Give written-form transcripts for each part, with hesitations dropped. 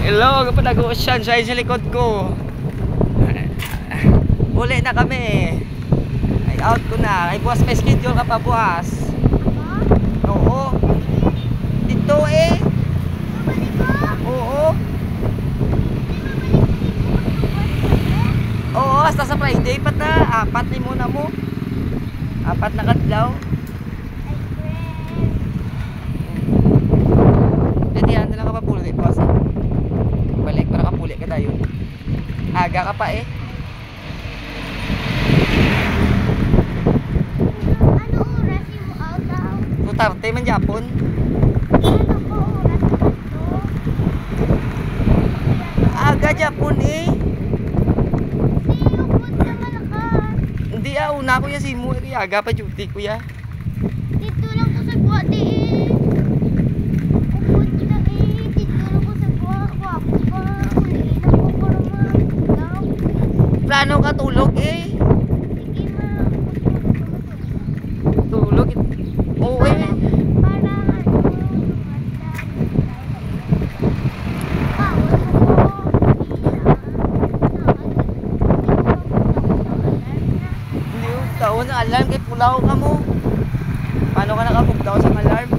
Hello, kapag nag-ocean siya sa likod ko. Uli na kami. Ay out ko na. Ay buwas, may schedule ka pa buwas. Oo. Dito eh. Oo. Oo, hasta sa Friday pa ta. 4 ni muna mo. 4 na kadlaw. Pwede yan, lang ka pa puli buwas eh. Balik para kapuli ka tayo. Aga ka pa eh. Ano oras yung out daw? 2:30 man Japon. Ano po oras mo to? Aga Japon eh. Sino po naman ka? Hindi una ko ya si mo. Aga pa duty ko ya. Dito lang po sa Guwate eh. Upod na eh. Dito lang po sa Guwate pa. Uliin ako para daw. Plano ka tulog eh. Sige ma. Tulog. Oo eh. Para ano. Hindi yung taon sa alarm kay pulaw ka mo. Paano ka nakapugdaw sa alarm?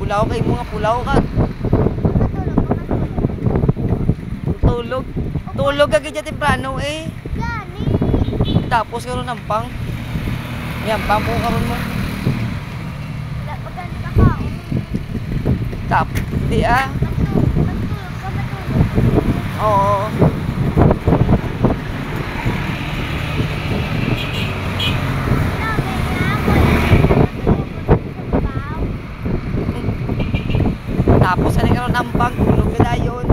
Pulaw kay mga pulaw ka. Tulog. Tulog ka ganyan temprano eh. Gani. Tapos karon ng pang. Yan, pang po karon mo. Wala pa gani ka kaon. Tap. Hindi ah. Matulog ka, matulog. Oo. Tapos ano karon ng pang tulog ka dayon.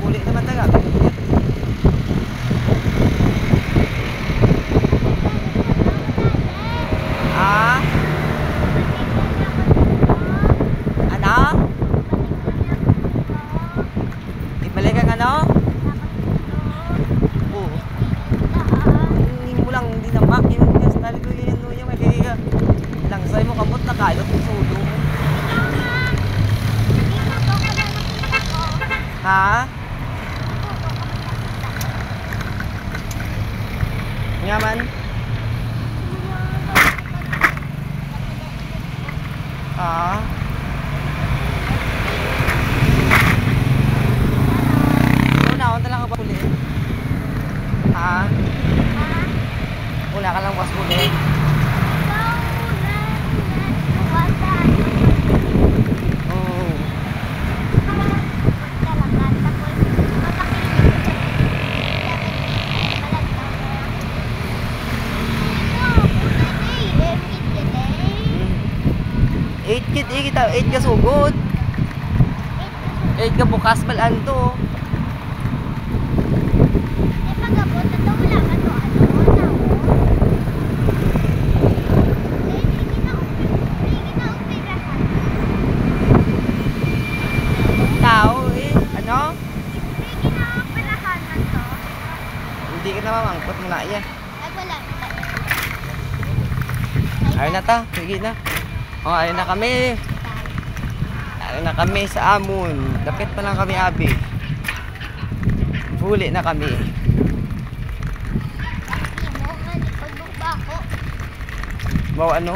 Uli naman taga. Ah, ano? Ibalik ang ano? Oo. Hindi mo lang, hindi na mak. Yung style ko yun, yung magiging langsay mo kamot na kalot yung sulo mo. Ha? Nga man? Ah. Una lang ka ba huli? Ha? Una ka lang was huli? Oo. Eight kita 8 ka sugod. 8 ka bukas balaan to. Tao eh, ano? Hindi ka na mamangkot mo na yan. Ayun na ta, sige na. O, ayun na kami. Ayun na kami sa Amon. Lapit pa lang kami, Abi. Huli na kami. Wow, ano?